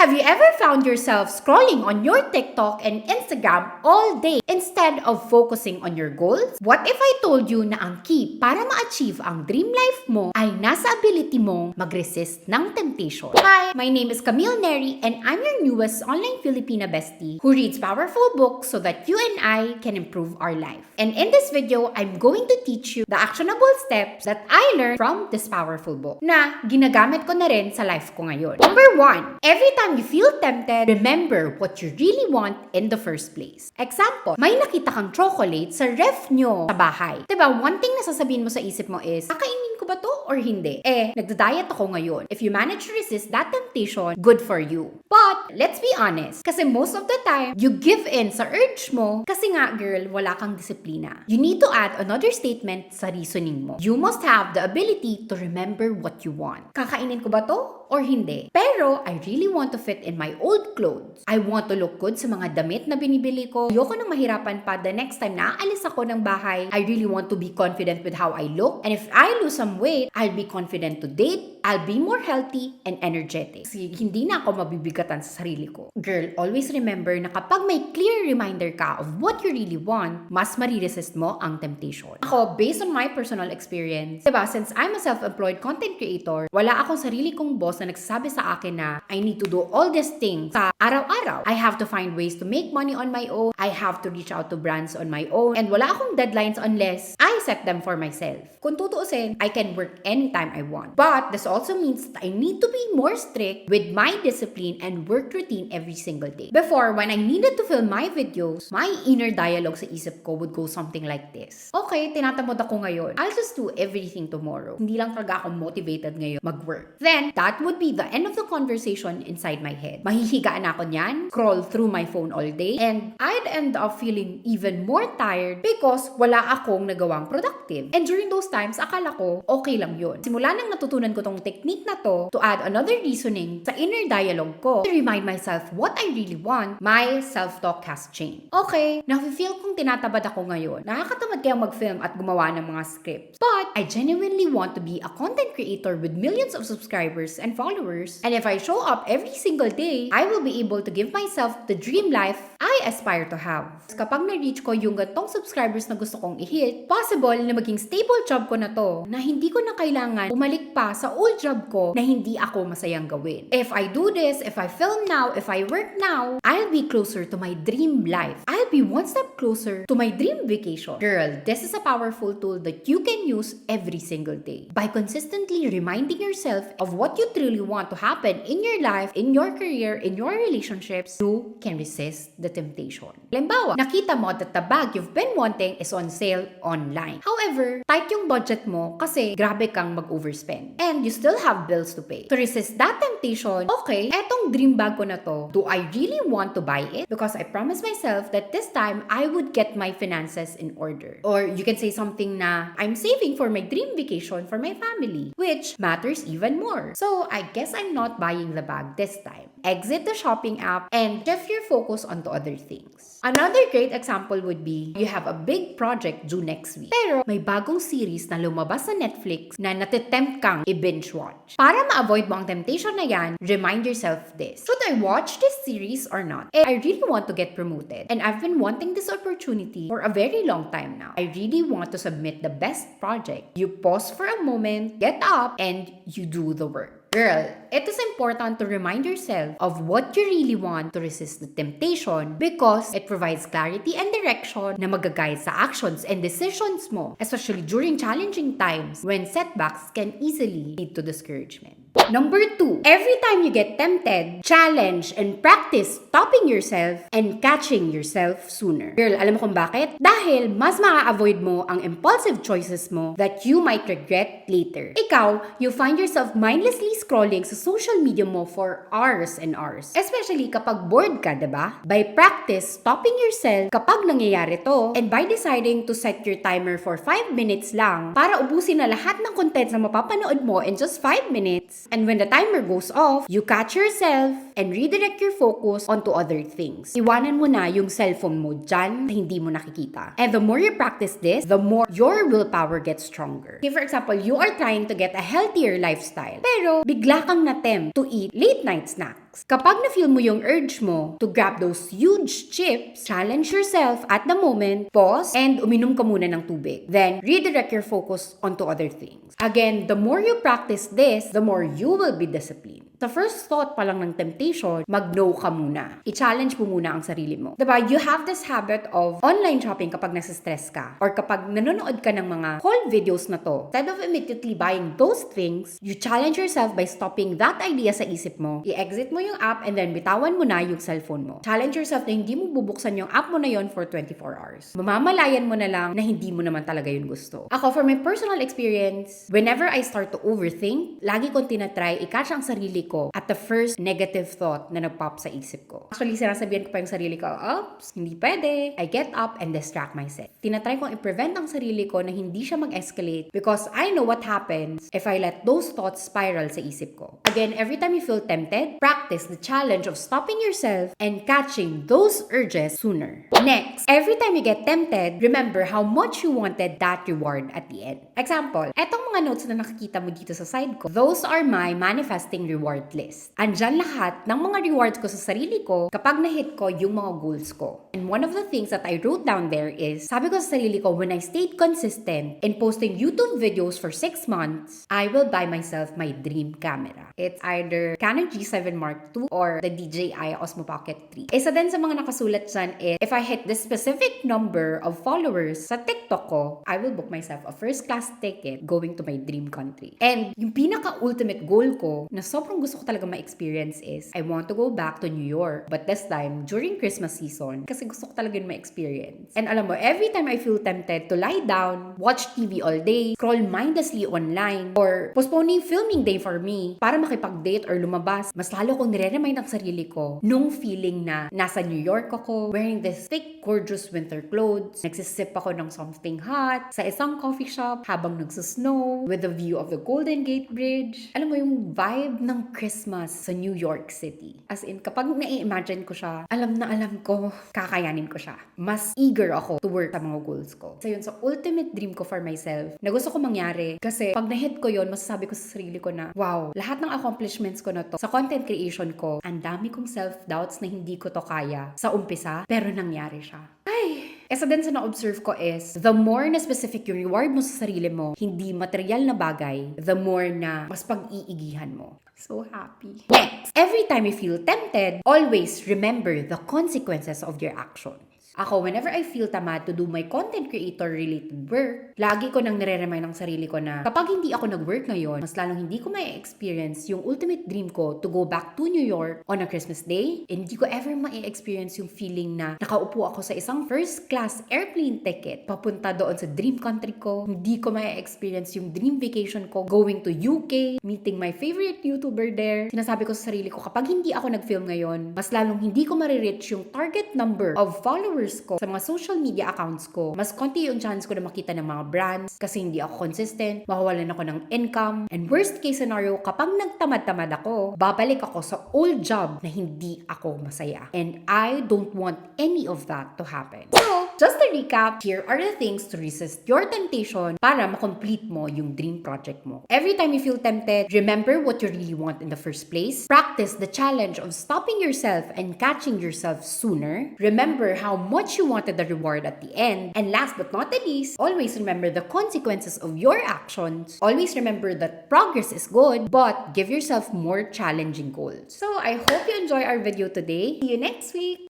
Have you ever found yourself scrolling on your TikTok and Instagram all day instead of focusing on your goals? What if I told you na ang key para ma-achieve ang dream life mo ay nasa ability mong mag-resist ng temptation? Hi, my name is Camille Neri and I'm your newest online Filipina bestie who reads powerful books so that you and I can improve our life. And in this video, I'm going to teach you the actionable steps that I learned from this powerful book na ginagamit ko na rin sa life ko ngayon. Number 1, every time you feel tempted, remember what you really want in the first place. Example, may nakita kang chocolate sa ref nyo sa bahay. Diba, one thing na sasabihin mo sa isip mo is, kakainin ko ba to or hindi? Nagda-diet ako ngayon. If you manage to resist that temptation, good for you. But, let's be honest, kasi most of the time, you give in sa urge mo kasi nga, girl, wala kang disiplina. You need to add another statement sa reasoning mo. You must have the ability to remember what you want. Kakainin ko ba to or hindi? Pero, I really want to fit in my old clothes. I want to look good sa mga damit na binibili ko. Ayoko nang mahirapan pa the next time na aalis ako ng bahay. I really want to be confident with how I look. And if I lose some weight, I'll be confident to date. I'll be more healthy and energetic. Kasi hindi na ako mabibigatan sa sarili ko. Girl, always remember na kapag may clear reminder ka of what you really want, mas mariresist mo ang temptation. Ako, based on my personal experience, diba, since I'm a self-employed content creator, wala akong sarili kong boss na nagsasabi sa akin na I need to do all these things sa araw-araw. I have to find ways to make money on my own. I have to reach out to brands on my own. And wala akong deadlines unless I set them for myself. Kung tutuusin, I can work anytime I want. But this also means that I need to be more strict with my discipline and work routine every single day. Before, when I needed to film my videos, my inner dialogue sa isip ko would go something like this. Okay, tinatamad ako ngayon. I'll just do everything tomorrow. Hindi lang talaga ako motivated ngayon mag-work. Then, that would be the end of the conversation inside my head. Mahihigaan ako niyan, scroll through my phone all day, and I'd end up feeling even more tired because wala akong nagawang productive. And during those times, akala ko, okay lang yun. Simula nang natutunan ko tong technique na to add another reasoning sa inner dialogue ko to remind myself what I really want, my self-talk has changed. Okay, nafe-feel kong tinatabad ako ngayon. Nakakatamad kayang mag-film at gumawa ng mga scripts. But I genuinely want to be a content creator with millions of subscribers and followers. And if I show up every single day, I will be able to give myself the dream life I aspire to have. Kapag na-reach ko yung gantong subscribers na gusto kong i-hit, possible na maging stable job ko na to, na hindi ko na kailangan bumalik pa sa old job ko na hindi ako masayang gawin. If I do this, if I film now, if I work now, I'll be closer to my dream life. I'll be one step closer to my dream vacation. Girl, this is a powerful tool that you can use every single day. By consistently reminding yourself of what you truly want to happen in your life, in your career, in your relationships, you can resist the temptation. Halimbawa, nakita mo that the bag you've been wanting is on sale online. However, tight yung budget mo kasi grabe kang mag-overspend. And you still have bills to pay. To resist that temptation, okay, etong dream bag ko na to, do I really want to buy it? Because I promised myself that this time, I would get my finances in order. Or you can say something na, I'm saving for my dream vacation for my family, which matters even more. So, I guess I'm not buying the bag this time. Exit the shopping app and shift your focus onto other things. Another great example would be, you have a big project due next week. Pero may bagong series na lumabas sa Netflix na natitempt kang i-binge watch. Para ma-avoid mo ang temptation na yan, remind yourself this. Should I watch this series or not? I really want to get promoted. And I've been wanting this opportunity for a very long time now. I really want to submit the best project. You pause for a moment, get up, and you do the work. Girl, it is important to remind yourself of what you really want to resist the temptation because it provides clarity and direction na mag-guide sa actions and decisions mo, especially during challenging times when setbacks can easily lead to discouragement. Number 2, every time you get tempted, challenge and practice stopping yourself and catching yourself sooner. Girl, alam mo kung bakit? Dahil mas maa-avoid mo ang impulsive choices mo that you might regret later. Ikaw, you find yourself mindlessly scrolling sa social media mo for hours and hours. Especially kapag bored ka, diba? By practice stopping yourself kapag nangyayari to and by deciding to set your timer for 5 minutes lang para ubusin na lahat ng content na mapapanood mo in just 5 minutes. And when the timer goes off, you catch yourself and redirect your focus onto other things. Iwanan mo na yung cellphone mo dyan na hindi mo nakikita. And the more you practice this, the more your willpower gets stronger. Okay, for example, you are trying to get a healthier lifestyle, pero bigla kang na-tempt to eat late night snacks. snacks. Kapag na-feel mo yung urge mo to grab those huge chips, challenge yourself at the moment, pause, and uminom ka muna ng tubig. Then, redirect your focus onto other things. Again, the more you practice this, the more you will be disciplined. Sa first thought pa lang ng temptation, mag-no ka muna. I-challenge mo muna ang sarili mo. Diba? You have this habit of online shopping kapag nasa-stress ka or kapag nanonood ka ng mga haul videos na to. Instead of immediately buying those things, you challenge yourself by stopping that idea sa isip mo. I-exit mo yung app and then bitawan mo na yung cellphone mo. Challenge yourself na hindi mo bubuksan yung app mo na yon for 24 hours. Mamamalayan mo na lang na hindi mo naman talaga yun gusto. Ako, for my personal experience, whenever I start to overthink, lagi kong tinatry i-catch ang sarili ko at the first negative thought na nag-pop sa isip ko. Actually, sinasabihan ko pa yung sarili ko, oops, hindi pwede. I get up and distract myself. Tinatry kong i-prevent ang sarili ko na hindi siya mag-escalate because I know what happens if I let those thoughts spiral sa isip ko. Again, every time you feel tempted, practice the challenge of stopping yourself and catching those urges sooner. Next, every time you get tempted, remember how much you wanted that reward at the end. Example, etong mga notes na nakikita mo dito sa side ko, those are my manifesting reward list. Andyan lahat ng mga rewards ko sa sarili ko kapag na-hit ko yung mga goals ko. And one of the things that I wrote down there is, sabi ko sa sarili ko, when I stayed consistent in posting YouTube videos for 6 months, I will buy myself my dream camera. It's either Canon G7 Mark II or the DJI Osmo Pocket 3. Isa din sa mga nakasulat dyan is, if I hit this specific number of followers sa TikTok ko, I will book myself a first-class ticket going to my dream country. And yung pinaka-ultimate goal ko na sobrang gusto ko talaga ma-experience is, I want to go back to New York. But this time, during Christmas season, kasi gusto ko talaga yung ma-experience. And alam mo, every time I feel tempted to lie down, watch TV all day, scroll mindlessly online, or postponing filming day for me para makipag-date or lumabas, mas lalo kong nire-remind ang sarili ko nung feeling na nasa New York ako, wearing this thick, gorgeous winter clothes, nagsisip ako ng something hot sa isang coffee shop habang nagsusnow with the view of the Golden Gate Bridge. Alam mo yung vibe ng Christmas sa New York City. As in, kapag na-imagine ko siya, alam ko, kakayanin ko siya. Mas eager ako to work sa mga goals ko. So yun, so ultimate dream ko for myself na gusto ko mangyari. Kasi pag na-hit ko yun, masasabi ko sa sarili ko na, wow, lahat ng accomplishments ko na to, sa content creation ko, ang dami kong self-doubts na hindi ko to kaya sa umpisa, pero nangyari siya. Ay! Isa din sa na-observe ko is, the more na specific yung reward mo sa sarili mo, hindi material na bagay, the more na mas pag-iigihan mo. So happy. Next, every time you feel tempted, always remember the consequences of your actions. Ako, whenever I feel tamad to do my content creator-related work, lagi ko nang nire-remind ang sarili ko na kapag hindi ako nag-work ngayon, mas lalong hindi ko ma-experience yung ultimate dream ko to go back to New York on a Christmas day. And hindi ko ever ma-experience yung feeling na nakaupo ako sa isang first-class airplane ticket papunta doon sa dream country ko. Hindi ko ma-experience yung dream vacation ko going to UK, meeting my favorite YouTuber there. Sinasabi ko sa sarili ko, kapag hindi ako nag-film ngayon, mas lalong hindi ko ma-reach yung target number of followers ko sa mga social media accounts ko. Mas konti yung chance ko na makita ng mga brands kasi hindi ako consistent, mawawalan ako ng income, and worst case scenario, kapag nagtamad-tamad ako, babalik ako sa old job na hindi ako masaya. And I don't want any of that to happen. So, just to recap, here are the things to resist your temptation para makomplete mo yung dream project mo. Every time you feel tempted, remember what you really want in the first place. Practice the challenge of stopping yourself and catching yourself sooner. Remember how much you wanted the reward at the end. And last but not the least, always remember the consequences of your actions. Always remember that progress is good, but give yourself more challenging goals. So I hope you enjoy our video today. See you next week!